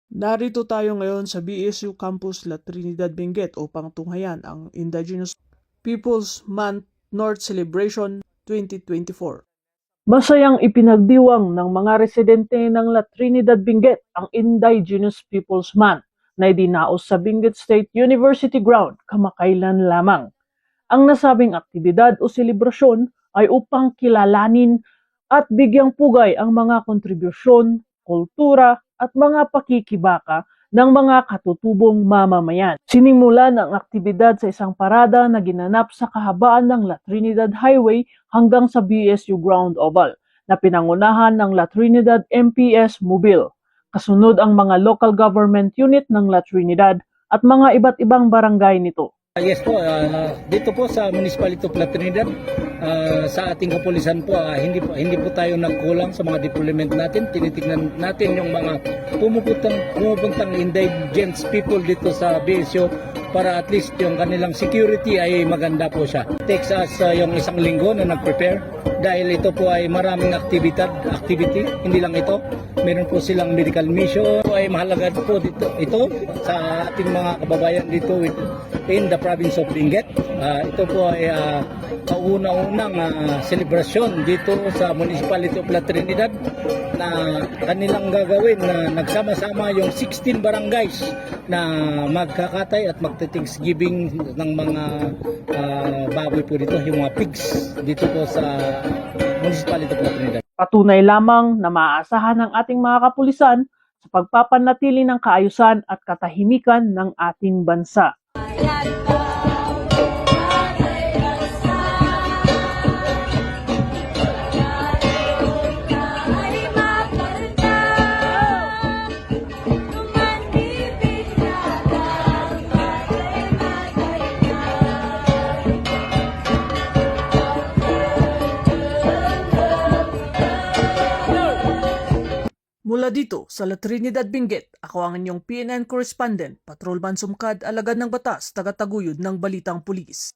Narito tayo ngayon sa BSU Campus La Trinidad Benguet upang tunghayan ang Indigenous Peoples Month North Celebration 2024. Masayang ipinagdiwang ng mga residente ng La Trinidad Benguet ang Indigenous Peoples Month na idinaos sa Benguet State University Ground kamakailan lamang. Ang nasabing aktibidad o selebrasyon ay upang kilalanin at bigyang pugay ang mga kontribusyon, kultura at mga pakikibaka ng mga katutubong mamamayan. Sinimulan ang aktibidad sa isang parada na ginanap sa kahabaan ng La Trinidad Highway hanggang sa BSU Ground Oval na pinangunahan ng La Trinidad MPS Mobile. Kasunod ang mga local government unit ng La Trinidad at mga iba't ibang barangay nito. Yes po, dito po sa Municipality of La Trinidad, sa ating kapulisan po, hindi po tayo nagkulang sa mga deployment natin. Tinitingnan natin yung mga pumupuntang indigenous people dito sa BSU para at least yung kanilang security ay maganda po siya. Takes us yung isang linggo na nag-prepare dahil ito po ay maraming activity, hindi lang ito. Meron po silang medical mission. Ito ay mahalaga po dito, ito sa ating mga kababayan dito in the province of Benguet. Ito po ay kauna-unang selebrasyon dito sa Municipality of La Trinidad na kanilang gagawin na nagsama-sama yung 16 barangays na magkakatay at magte-thanksgiving ng mga baboy po dito, yung mga pigs dito po sa Municipality of La Trinidad. Patunay lamang na maaasahan ng ating mga kapulisan sa pagpapanatili ng kaayusan at katahimikan ng ating bansa. Mula dito sa La Trinidad Benguet, ako ang inyong PNN correspondent, Patrolman Sumkad, alagad ng batas, taga-taguyod ng Balitang Pulis.